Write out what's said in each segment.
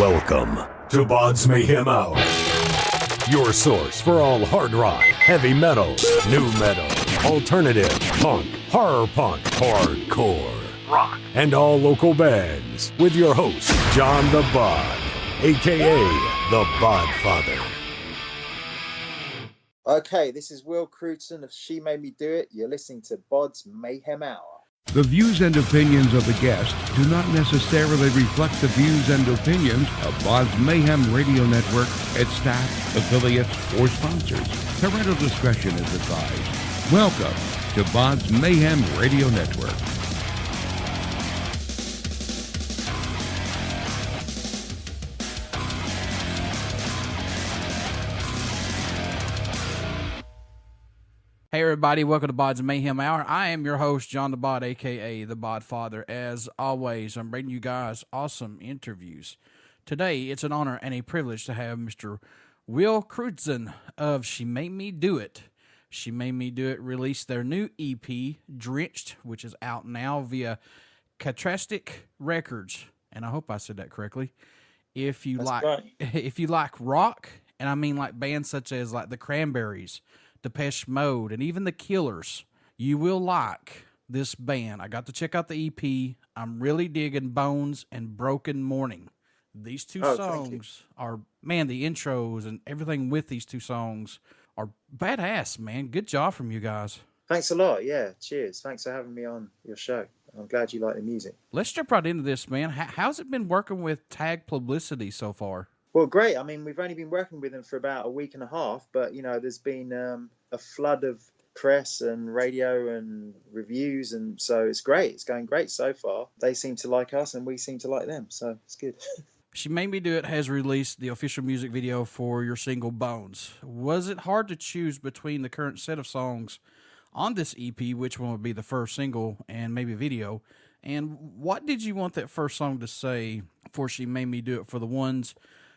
Welcome to BODS Mayhem Hour, your source for all hard rock, heavy metal, new metal, alternative, punk, horror punk, hardcore, rock, and all local bands, with your host, John the Bod, a.k.a. the Bodfather. Okay, this is Will Crewdson of She Made Me Do It. You're listening to BODS Mayhem Hour. The views and opinions of the guests do not necessarily reflect the views and opinions of BODS Mayhem Radio Network, its staff, affiliates, or sponsors. Parental discretion is advised. Welcome to BODS Mayhem Radio Network. Hey everybody, welcome to BODS Mayhem Hour. I am your host, John the Bod, a.k.a. the Bodfather. As always, I'm bringing you guys awesome interviews. Today, it's an honor and a privilege to have Mr. Will Crewdson of She Made Me Do It. She Made Me Do It released their new EP, Drenched, which is out now via Catranstic Records. And I hope I said that correctly. If you like rock, and I mean like bands such as like the Cranberries, Depeche Mode, and even the Killers, you will like this band. I got to check out the EP. I'm really digging Bones and Broken Morning. These two songs are, man, the intros and everything with these two songs are badass, man. Good job from you guys. Thanks a lot. Yeah, cheers. Thanks for having me on your show. I'm glad you like the music. Let's jump right into this, man. How's it been working with Tag Publicity so far? Well, great. I mean, we've only been working with them for about a week and a half, but, you know, there's been a flood of press and radio and reviews, and so it's great. It's going great so far. They seem to like us, and we seem to like them, so it's good. She Made Me Do It has released the official music video for your single Bones. Was it hard to choose between the current set of songs on this EP, which one would be the first single and maybe video? And what did you want that first song to say for She Made Me Do It for the ones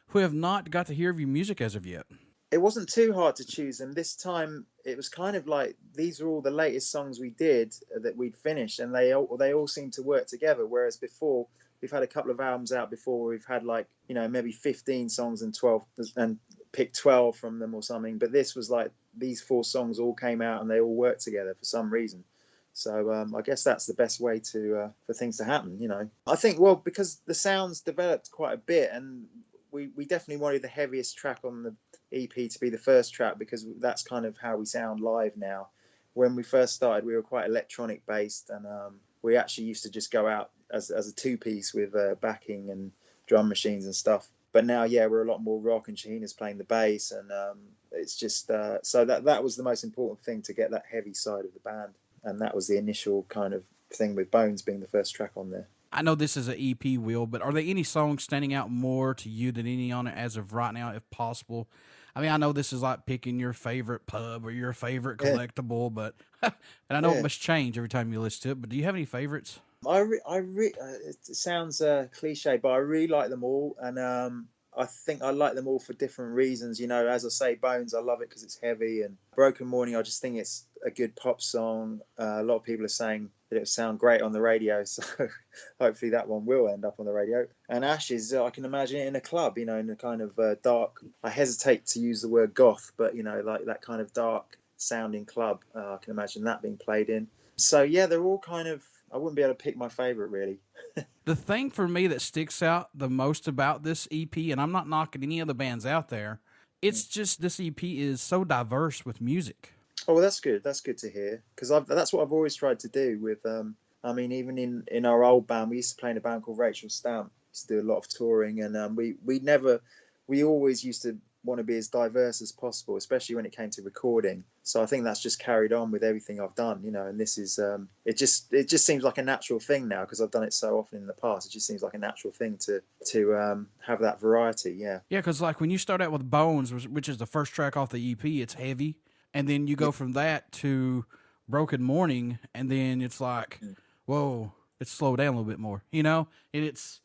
who have not got to hear of your music as of yet? It wasn't too hard to choose them. This time, it was kind of like these are all the latest songs we did that we'd finished, and they all seem to work together. Whereas before, we've had a couple of albums out before where we've had like, you know, maybe 15 songs and 12 and picked 12 from them or something. But this was like these 4 songs all came out and they all worked together for some reason. So I guess that's the best way to for things to happen, you know. I think, well, because the sounds developed quite a bit, and we definitely wanted the heaviest track on the EP to be the first track, because that's kind of how we sound live now. When we first started, we were quite electronic based, and we actually used to just go out as a 2-piece with backing and drum machines and stuff. But now, yeah, we're a lot more rock, and Shahina's playing the bass, and it's just so that was the most important thing, to get that heavy side of the band, and that was the initial kind of thing with Bones being the first track on there. I know this is an EP, Will, but are there any songs standing out more to you than any on it as of right now, if possible? I mean, I know this is like picking your favorite pub or your favorite collectible, but and I know it must change every time you listen to it. But do you have any favorites? It sounds cliche, but I really like them all, and I think I like them all for different reasons. You know, as I say, Bones, I love it because it's heavy, and Broken Morning, I just think it's a good pop song. A lot of people are saying that it would sound great on the radio, so hopefully that one will end up on the radio. And Ashes, I can imagine it in a club, you know, in a kind of dark, I hesitate to use the word goth, but, you know, like that kind of dark sounding club, I can imagine that being played in. So yeah, they're all kind of, I wouldn't be able to pick my favorite, really. The thing for me that sticks out the most about this EP, and I'm not knocking any other bands out there, it's just this EP is so diverse with music. Oh, well, that's good. That's good to hear, because that's what I've always tried to do with, I mean, even in our old band, we used to play in a band called Rachel Stamp. We used to do a lot of touring, and we always used to want to be as diverse as possible, especially when it came to recording. So I think that's just carried on with everything I've done, you know, and this is, it just seems like a natural thing now, because I've done it so often in the past. It just seems like a natural thing to have that variety. Yeah. Yeah. Cause like when you start out with Bones, which is the first track off the EP, it's heavy. And then you go from that to Broken Morning, and then it's like, whoa, it's slowed down a little bit more, you know, and it's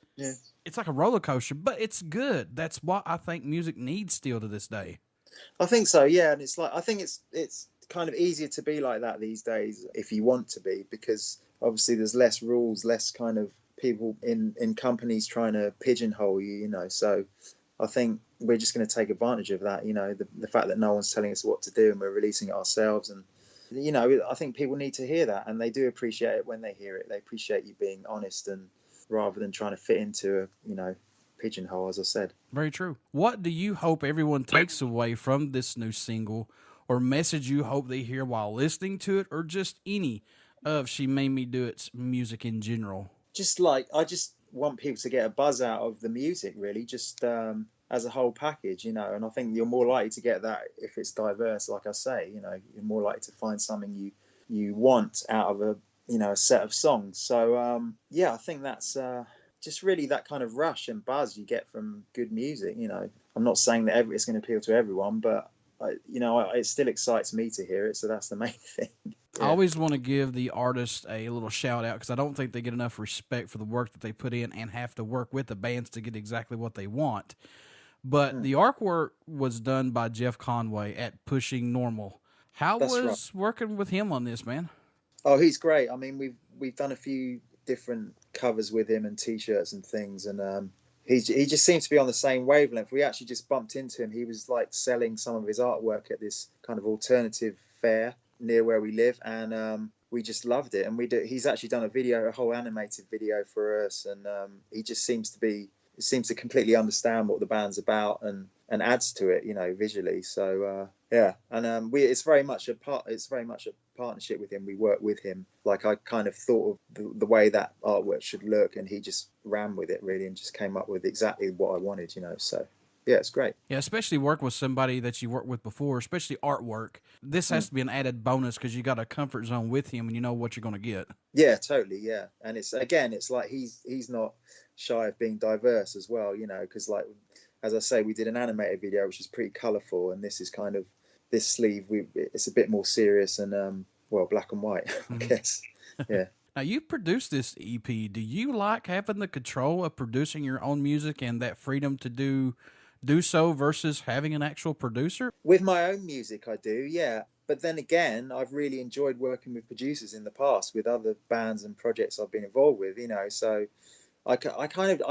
like a roller coaster, but it's good. That's what I think music needs still to this day. I think so, yeah. And it's like, I think it's kind of easier to be like that these days if you want to be, because obviously there's less rules, less kind of people in companies trying to pigeonhole you, you know. So I think we're just going to take advantage of that, you know, the fact that no one's telling us what to do and we're releasing it ourselves. And, you know, I think people need to hear that, and they do appreciate it when they hear it. They appreciate you being honest, and rather than trying to fit into a, you know, pigeonhole, as I said. Very true. What do you hope everyone takes away from this new single, or message you hope they hear while listening to it, or just any of She Made Me Do It's music in general? Just like, I just want people to get a buzz out of the music, really, just as a whole package, you know. And I think you're more likely to get that if it's diverse, like I say, you know, you're more likely to find something you want out of a, you know, a set of songs. So yeah, I think that's just really that kind of rush and buzz you get from good music, you know. I'm not saying that it's going to appeal to everyone, but you know, it still excites me to hear it, so that's the main thing. Yeah. I always want to give the artist a little shout out, because I don't think they get enough respect for the work that they put in and have to work with the bands to get exactly what they want. But the artwork was done by Jeff Conway at Pushing Normal. How That's was working with him on this, man? Oh, he's great. I mean, we've done a few different covers with him and T-shirts and things, and he just seems to be on the same wavelength. We actually just bumped into him. He was like selling some of his artwork at this kind of alternative fair near where we live, and we just loved it. And he's actually done a whole animated video for us, and he just seems to completely understand what the band's about and adds to it, you know, visually. So yeah, and it's very much a partnership with him. We work with him. Like, I kind of thought of the way that artwork should look, and he just ran with it really and just came up with exactly what I wanted, you know. So yeah, it's great. Yeah, especially work with somebody that you worked with before, especially artwork. This has to be an added bonus because you got a comfort zone with him and you know what you're going to get. Yeah, totally. Yeah, and it's like he's not shy of being diverse as well, you know, because, like, as I say, we did an animated video which is pretty colourful, and this is kind of, this sleeve, it's a bit more serious and well, black and white, I guess. Yeah. Now, you produced this EP. Do you like having the control of producing your own music and that freedom to do so versus having an actual producer? With my own music, I do, yeah. But then again, I've really enjoyed working with producers in the past with other bands and projects I've been involved with, you know. So I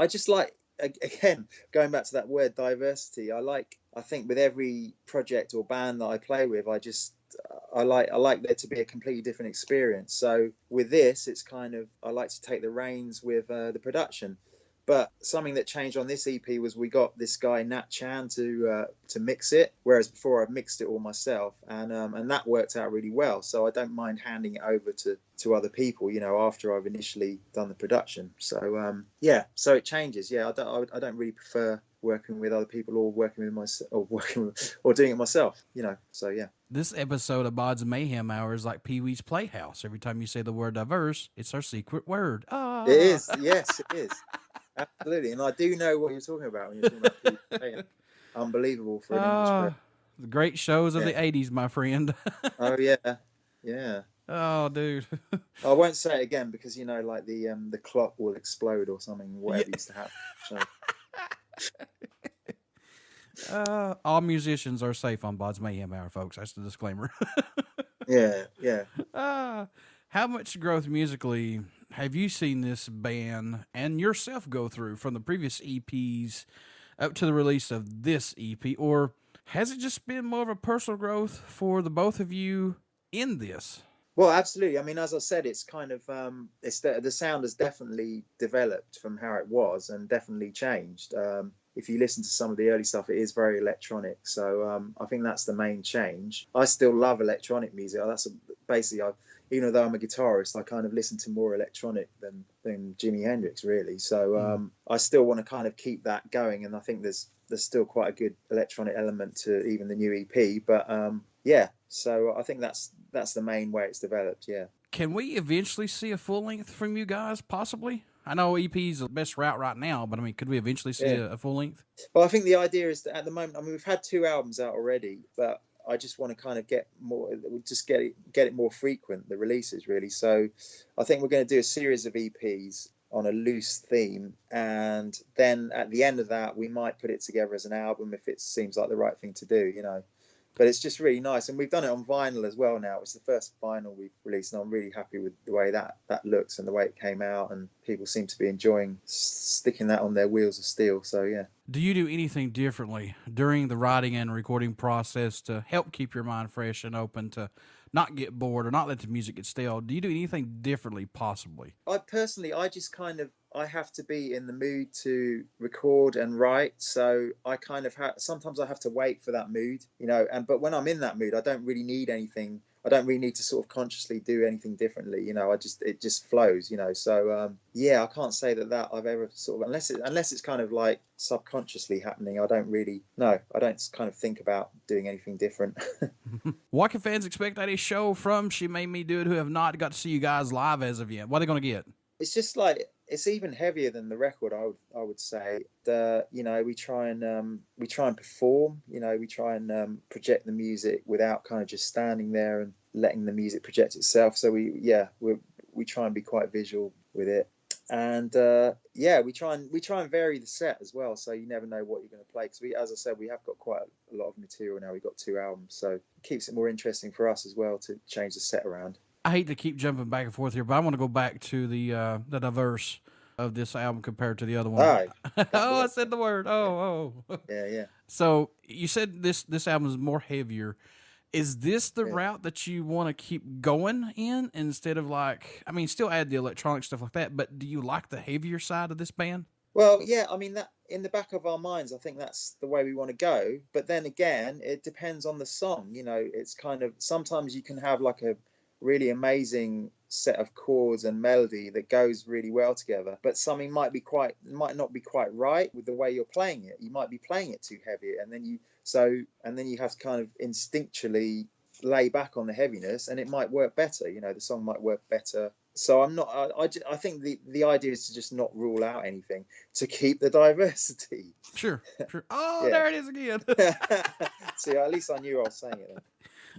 just like, again, going back to that word diversity, I think with every project or band that I play with, I like there to be a completely different experience. So with this, it's kind of, I like to take the reins with the production. But something that changed on this EP was we got this guy Nat Chan to mix it, whereas before I mixed it all myself, and that worked out really well. So I don't mind handing it over to other people, you know, after I've initially done the production. So yeah, so it changes. Yeah, I don't really prefer working with other people or working with myself or doing it myself, you know. So yeah. This episode of BODS Mayhem Hour is like Pee-wee's Playhouse. Every time you say the word diverse, it's our secret word. Ah. It is. Yes, it is. Absolutely. And I do know what you're talking about when you're talking about Pee-wee's Playhouse. Unbelievable for an English. The great shows of the 80s, my friend. Oh, yeah. Yeah. Oh, dude. I won't say it again because, you know, like the clock will explode or something, whatever used to happen. So. All musicians are safe on BODS Mayhem Hour, folks. That's the disclaimer. Yeah. How much growth musically have you seen this band and yourself go through from the previous EPs up to the release of this EP? Or has it just been more of a personal growth for the both of you in this? Well, absolutely. I mean, as I said, it's kind of the sound has definitely developed from how it was and definitely changed. If you listen to some of the early stuff, it is very electronic. So I think that's the main change. I still love electronic music. Basically, even though I'm a guitarist, I kind of listen to more electronic than Jimi Hendrix, really. So I still want to kind of keep that going. And I think there's still quite a good electronic element to even the new EP. But yeah, so I think that's the main way it's developed, yeah. Can we eventually see a full length from you guys, possibly? I know EP is the best route right now, but I mean, could we eventually see a full length? Well, I think the idea is that at the moment, I mean, we've had 2 albums out already, but I just want to kind of get it more frequent, the releases, really. So I think we're going to do a series of EPs on a loose theme, and then at the end of that, we might put it together as an album if it seems like the right thing to do, you know. But it's just really nice, and we've done it on vinyl as well now. It's the first vinyl we've released, and I'm really happy with the way that looks and the way it came out, and people seem to be enjoying sticking that on their wheels of steel. So yeah. Do you do anything differently during the writing and recording process to help keep your mind fresh and open, to not get bored or not let the music get stale? Do you do anything differently possibly? I just kind of, I have to be in the mood to record and write. So I kind of sometimes I have to wait for that mood, but when I'm in that mood, I don't really need anything. I don't really need to sort of consciously do anything differently. It just flows, So I can't say that I've ever sort of, unless it's kind of like subconsciously happening. I don't kind of think about doing anything different. What can fans expect at a show from She Made Me Do It who have not got to see you guys live as of yet? What are they going to get? It's just like, it's even heavier than the record. I would say we try and perform. We try and project the music without kind of just standing there and letting the music project itself. So we try and be quite visual with it, and we try and vary the set as well. So you never know what you're going to play, because as I said, we have got quite a lot of material now. We've got 2 albums, so it keeps it more interesting for us as well to change the set around. I hate to keep jumping back and forth here, but I want to go back to the diverse of this album compared to the other one. I said the word. Yeah. So you said this album is more heavier. Is this the route that you want to keep going in, instead of still add the electronic stuff like that, but do you like the heavier side of this band? Well, yeah, that in the back of our minds, I think that's the way we want to go. But then again, it depends on the song. It's kind of, sometimes you can have like a really amazing set of chords and melody that goes really well together, but something might not be quite right with the way you're playing it. You might be playing it too heavy, and then you have to kind of instinctually lay back on the heaviness, and it might work better. The song might work better. So I think the idea is to just not rule out anything, to keep the diversity. Sure. Oh, there it is again. See, at least I knew I was saying it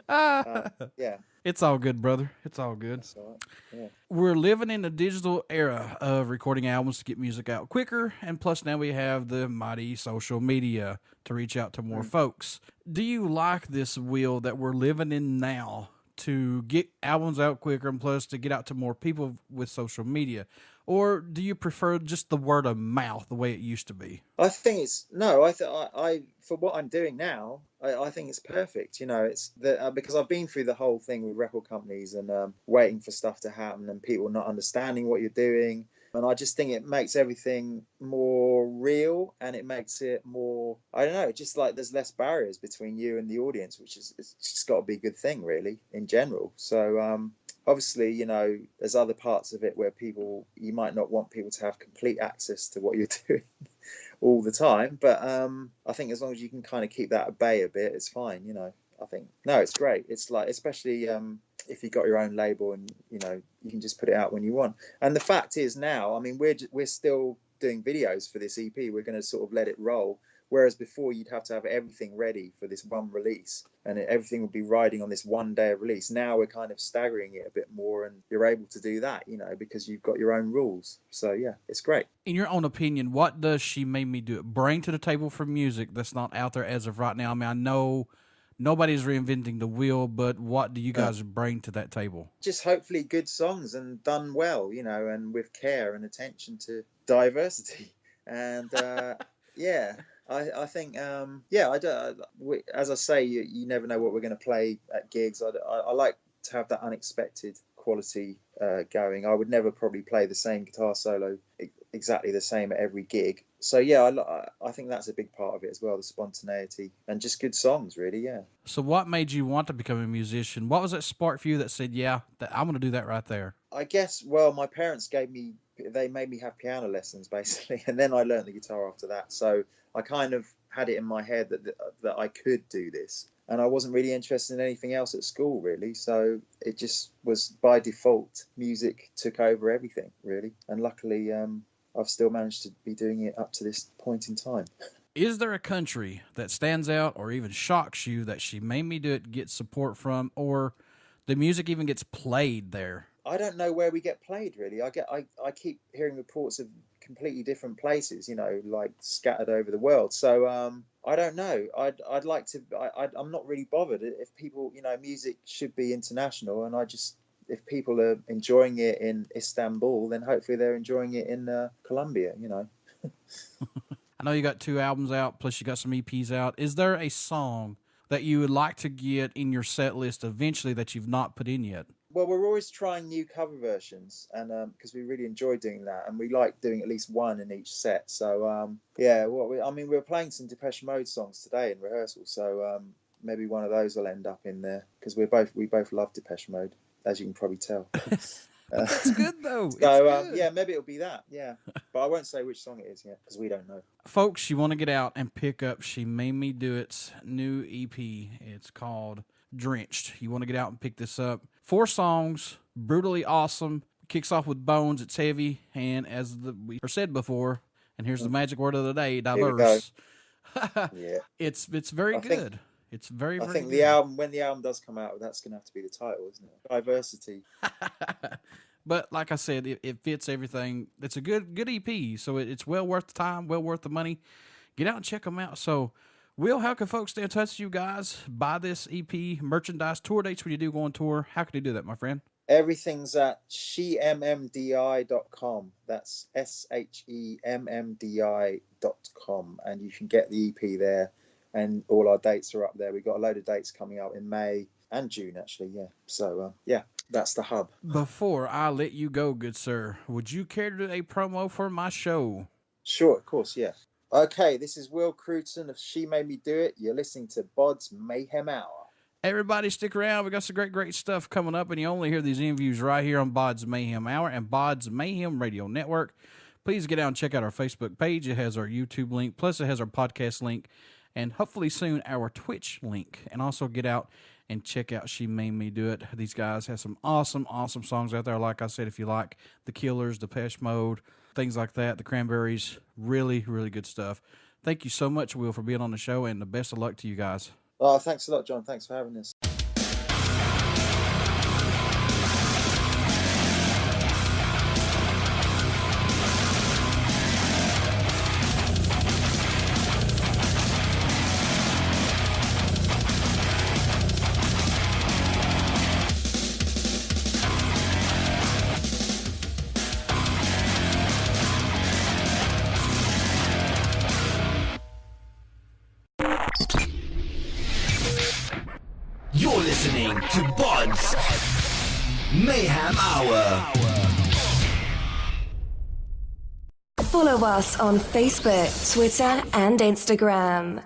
then. Yeah. It's all good, brother. It's all good. All right. Yeah. We're living in a digital era of recording albums to get music out quicker, and plus now we have the mighty social media to reach out to more folks. Do you like this, Will, that we're living in now, to get albums out quicker and plus to get out to more people with social media? Or do you prefer just the word of mouth the way it used to be? I think I for what I'm doing now, I think it's perfect. It's because I've been through the whole thing with record companies and waiting for stuff to happen and people not understanding what you're doing. And I just think it makes everything more real, and it makes it more, I don't know, just like there's less barriers between you and the audience, which is, it's just got to be a good thing, really, in general. So obviously, there's other parts of it where you might not want people to have complete access to what you're doing all the time. But I think as long as you can kind of keep that at bay a bit, it's fine, I think. No, it's great. It's like, especially if you've got your own label and, you can just put it out when you want. And the fact is now, we're still doing videos for this EP. We're going to sort of let it roll. Whereas before you'd have to have everything ready for this one release, and everything would be riding on this one day of release. Now we're kind of staggering it a bit more, and you're able to do that, because you've got your own rules. So yeah, it's great. In your own opinion, what does She Made Me Do It bring to the table for music that's not out there as of right now? I know nobody's reinventing the wheel, but what do you guys bring to that table? Just hopefully good songs and done well, and with care and attention to diversity. And yeah. I think, as I say, you never know what we're going to play at gigs. I like to have that unexpected quality going. I would never probably play the same guitar solo exactly the same at every gig. So yeah, I think that's a big part of it as well, the spontaneity and just good songs, really. Yeah. So what made you want to become a musician? What was that spark for you that said, yeah, I'm going to do that right there? I guess, well, my parents made me have piano lessons basically, and then I learned the guitar after that. So I kind of had it in my head that I could do this, and I wasn't really interested in anything else at school, really. So it just was by default, music took over everything, really. And luckily, I've still managed to be doing it up to this point in time. Is there a country that stands out or even shocks you that She Made Me Do It gets support from, or the music even gets played there? I don't know where we get played, really. I keep hearing reports of completely different places, you know, like scattered over the world. So I don't know. I'd like to. I'm not really bothered if people, you know, music should be international, and if people are enjoying it in Istanbul, then hopefully they're enjoying it in Colombia, you know. I know you got 2 albums out, plus you got some EPs out. Is there a song that you would like to get in your set list eventually that you've not put in yet? Well, we're always trying new cover versions, and because we really enjoy doing that, and we like doing at least one in each set. So yeah, we were playing some Depeche Mode songs today in rehearsal, so maybe one of those will end up in there, because we both love Depeche Mode, as you can probably tell. It's good though. So yeah, maybe it'll be that. Yeah, but I won't say which song it is yet, because we don't know. Folks, you want to get out and pick up She Made Me Do It's new EP. It's called Drenched. You want to get out and pick this up. 4 songs, brutally awesome. Kicks off with Bones. It's heavy, and as we said before, and here's the magic word of the day: diverse. Yeah, it's very good. It's very. I think good. the album, when the album does come out, that's going to have to be the title, isn't it? Diversity. But like I said, it fits everything. It's a good EP, so it's well worth the time, well worth the money. Get out and check them out. So, Will, how can folks stay in touch with you guys? Buy this EP, merchandise, tour dates when you do go on tour. How can they do that, my friend? Everything's at shemmdi.com. That's shemmdi.com, and you can get the EP there. And all our dates are up there. We've got a load of dates coming out in May and June, actually. Yeah. So yeah, that's the hub. Before I let you go, good sir, would you care to do a promo for my show? Sure, of course, yeah. Okay, this is Will Crewdson of She Made Me Do It. You're listening to BODS Mayhem Hour. Everybody stick around. We got some great stuff coming up, and you only hear these interviews right here on BODS Mayhem Hour and BODS Mayhem Radio Network. Please get out and check out our Facebook page. It has our YouTube link, plus it has our podcast link, and hopefully soon our Twitch link. And also get out and check out She Made Me Do It. These guys have some awesome songs out there. Like I said, if you like The Killers, Depeche Mode, things like that, the Cranberries, really good stuff. Thank you so much, Will, for being on the show, and the best of luck to you guys. Oh, thanks a lot, John. Thanks for having us. You're listening to BODS Mayhem Hour. Follow us on Facebook, Twitter, and Instagram.